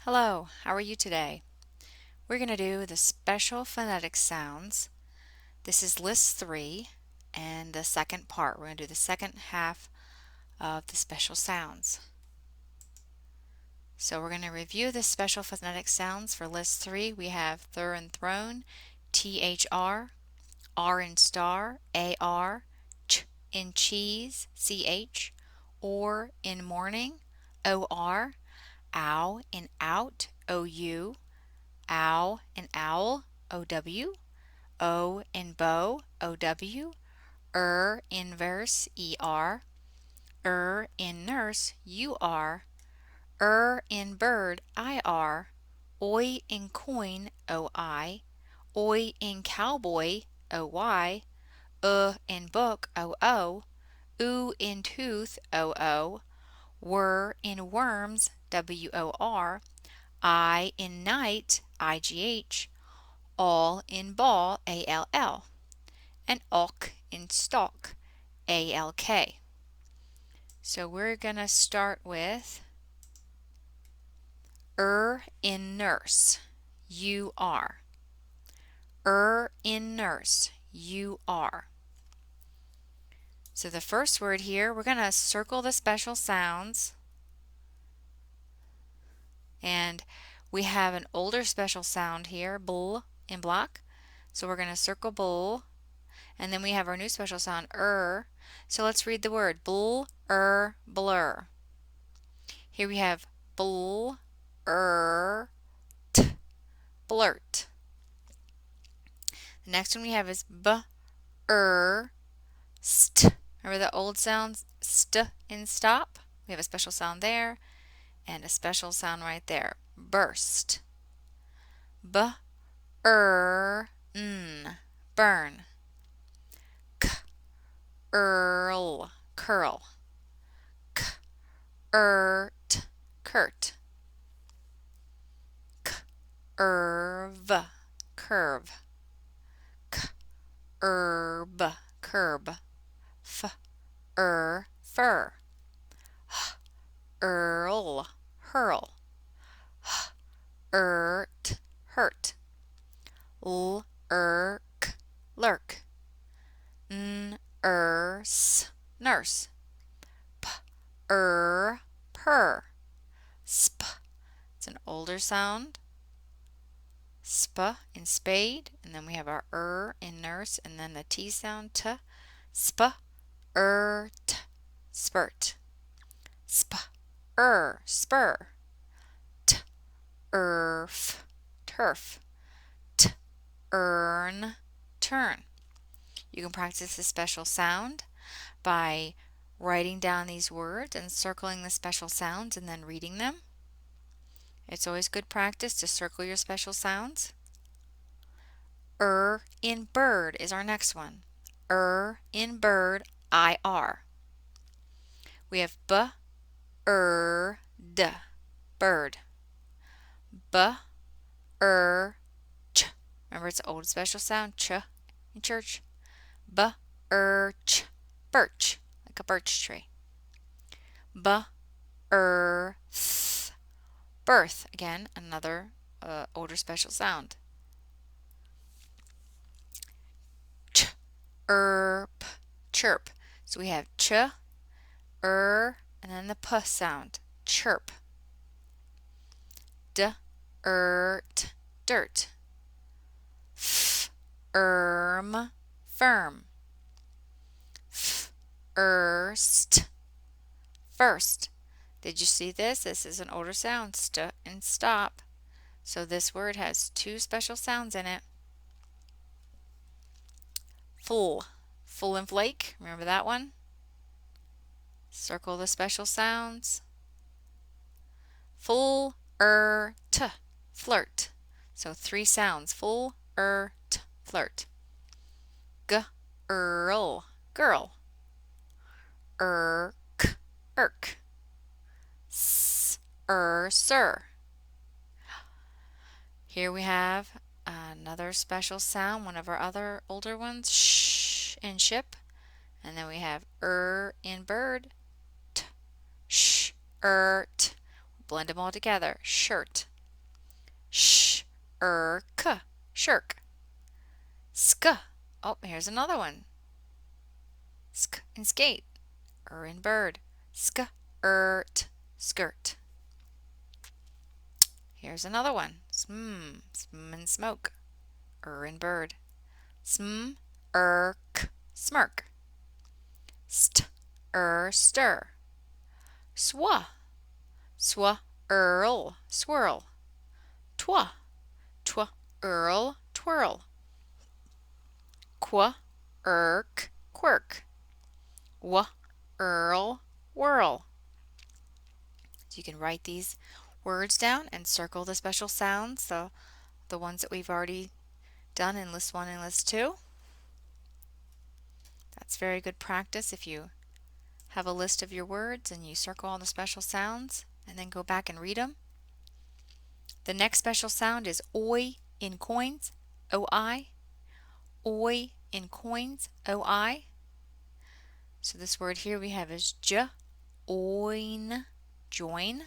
Hello, how are you today? We're going to do the special phonetic sounds. This is list 3 and the second part. We're going to do the second half of the special sounds. So we're going to review the special phonetic sounds for list 3. We have thur and throne, THR, R in star, AR, ch in cheese, CH, or in morning, OR, ow in out, OU, ow and owl, OW, O in bow, OW, in verse, in nurse, UR, in bird, IR, oi in coin, oi in cowboy, OY, in book, OO, in tooth, OO, were in worms, WOR, I in night, IGH, all in ball, ALL, and alk in stalk, ALK. So we're going to start with in nurse, UR. In nurse, UR. So the first word here, we're going to circle the special sounds. And we have an older special sound here, bull in block. So we're going to circle bull. And then we have our new special sound, So let's read the word, bull, blur. Here we have bull, t, blurt. The next one we have is st. Remember the old sounds, st in stop? We have a special sound there and a special sound right there, burst. Burn. Curl. Curt. Curve. Curb. Fur. Hurl. Hurt. Lurk. Nurse. Purr. It's an older sound. In spade, and then we have our in nurse, and then the T sound, t. Spurt. Spur. Turf. Turn. You can practice the special sound by writing down these words and circling the special sounds and then reading them. It's always good practice to circle your special sounds. In bird is our next one. In bird, IR. We have bird. Ch. Remember, it's an old special sound, ch in church. Birch, like a birch tree. Birth, again, another older special sound. Chirp. So we have ch, and then the p sound, chirp. Dirt. Firm. First. Did you see this? This is an older sound, st and stop. So this word has two special sounds in it. Full and flake. Remember that one? Circle the special sounds. Full, t, flirt. So 3 sounds, full, t, flirt. Girl. Irk. Sir. Here we have another special sound, one of our other older ones, sh in ship. And then we have in bird, t, blend them all together, shirt. shirk. Sk. Oh, here's another one. Sk in skate. In bird. Skirt, skirt. Here's another one. Sm in smoke. In bird. Sm, smirk. Stir. Swa, swirl. Twa, twirl. Qua, quirk. Whirl. So you can write these words down and circle the special sounds, so the ones that we've already done in list 1 and list 2. That's very good practice if you have a list of your words and you circle all the special sounds and then go back and read them. The next special sound is oi in coins, O-I. Oi in coins, O-I. So this word here we have is oin, join.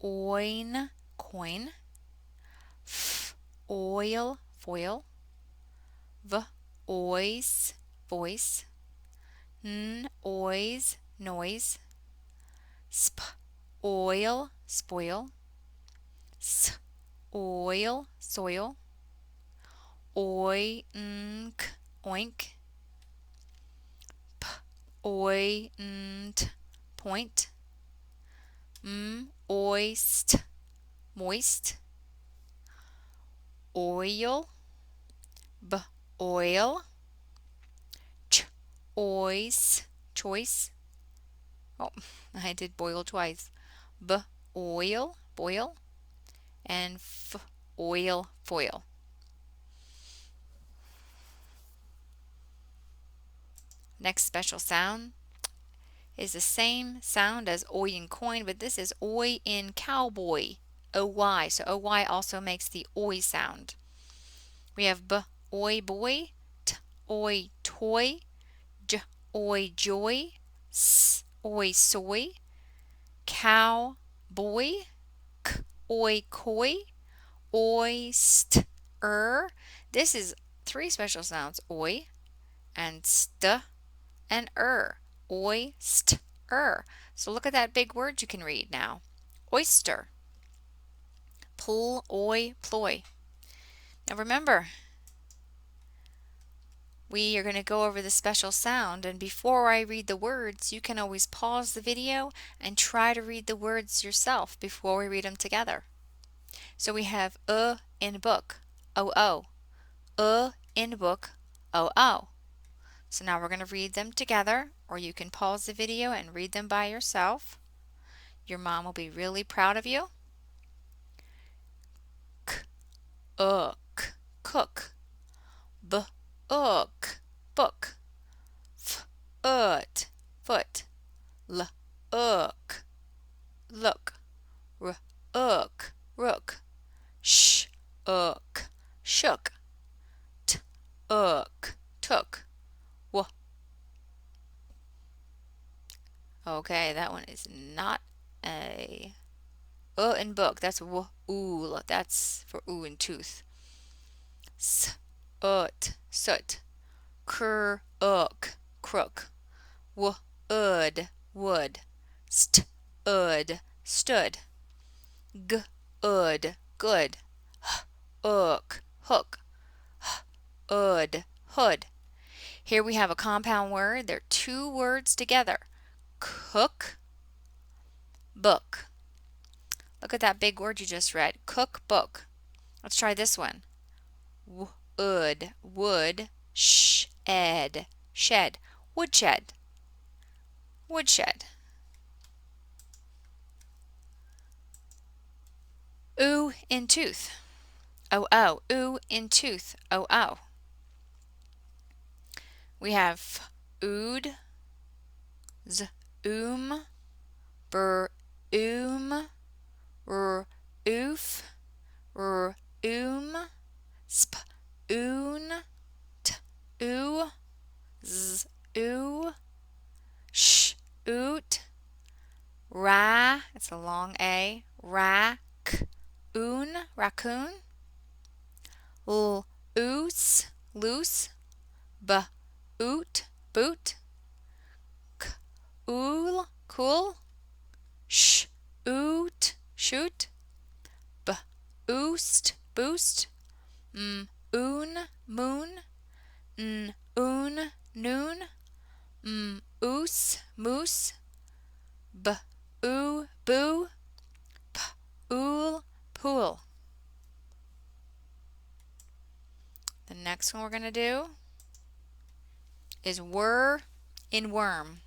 Oin, coin. Oil, foil. Ois, voice. Ois, noise. Oil, spoil. Oil, soil. Oink, oink. Oint, point. Oist, moist. Oil, oil. Ois, choice. Oh, I did boil twice. Oil, boil. And oil, foil. Next special sound is the same sound as oi in coin, but this is oi in cowboy, O-Y. So O-Y also makes the oi sound. We have oi boy, oi toy, oi joy, oi soy, cow boy, oi koi, oyster. This is 3 special sounds, oi and st and oyster. So look at that big word you can read now. Oyster. Ploy. Now remember, we are going to go over the special sound, and before I read the words, you can always pause the video and try to read the words yourself before we read them together. So we have in book, O-O. In book, O-O. So now we're going to read them together, or you can pause the video and read them by yourself. Your mom will be really proud of you. Cook. Book, foot. Look. Rook. Shook. Took. Okay, that one is not a in book. That's ooh. That's for ooh and tooth. Soot. Crook. Wood. Stood. Good. Hook. Hood. Here we have a compound word. They're 2 words together. Cook, book. Look at that big word you just read. Cookbook. Let's try this one. Wood, shed. Woodshed. Ooh in tooth. O-O. Ooh in tooth. O-O. We have ood, oof, spoon, shoot, it's a long A, rack, raccoon. Oos, loose. Boot. Cool. Shoot. Boost. Moon. Noon. Moose. Boo. Pool. The next one we're going to do is whir in worm.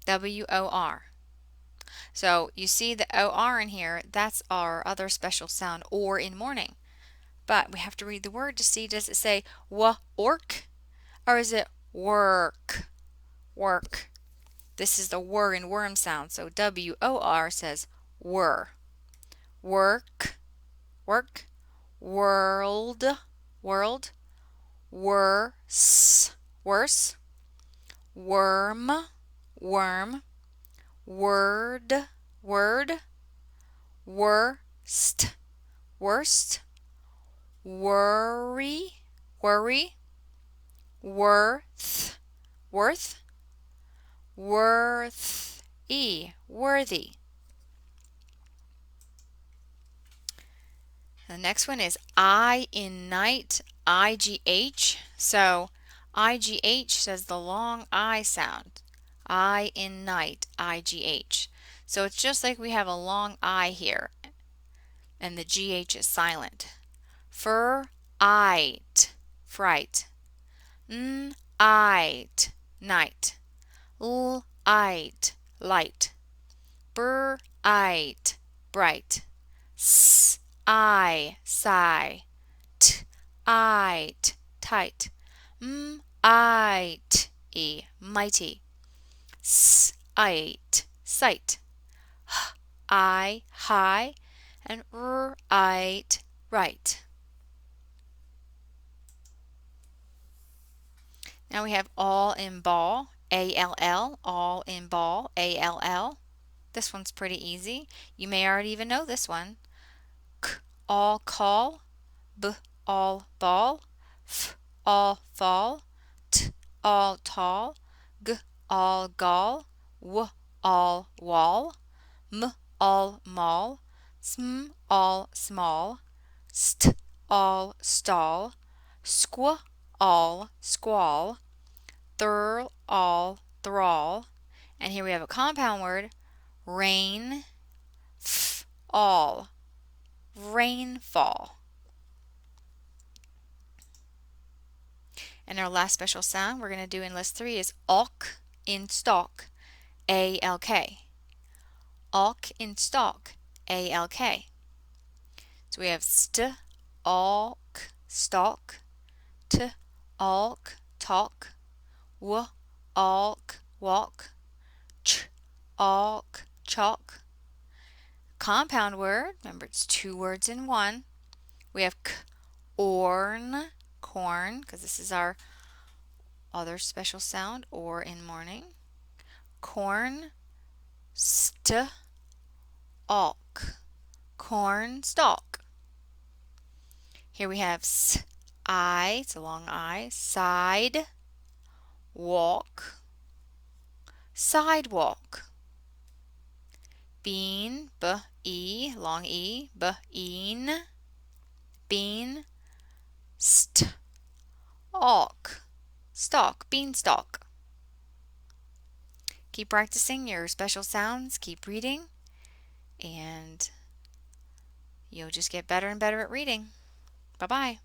WOR. So you see the OR in here, that's our other special sound, or in morning. But we have to read the word to see, does it say ork, or is it work? This is the whir in worm sound, so WOR says whir. Work, world, worse, worm, word, worst, worry, worth, worthy. The next one is I in night, IGH. So IGH says the long I sound. I in night, IGH. So it's just like we have a long I here, and the GH is silent. Fright, night, light, bright, sigh, tight, mighty, sight, high, and right. Now we have all in ball, ALL, all in ball, ALL. This one's pretty easy. You may already even know this one. All call, all ball, all fall, all tall, all gall, all wall, all mall, all small, all stall, all squall, all thrall, and here we have a compound word, rain, all, rainfall. And our last special sound we're going to do in list 3 is alk in stalk, ALK. Alk in stalk, ALK. So we have alk, stalk, alk, talk, alk, walk, alk, chalk. Compound word, remember it's 2 words in one. We have corn, because this is our other special sound, or in morning. Corn, alk, corn stalk. Here we have it's a long I, side, walk, sidewalk. Bean, long E, bean, stalk, beanstalk. Keep practicing your special sounds, keep reading, and you'll just get better and better at reading. Bye-bye.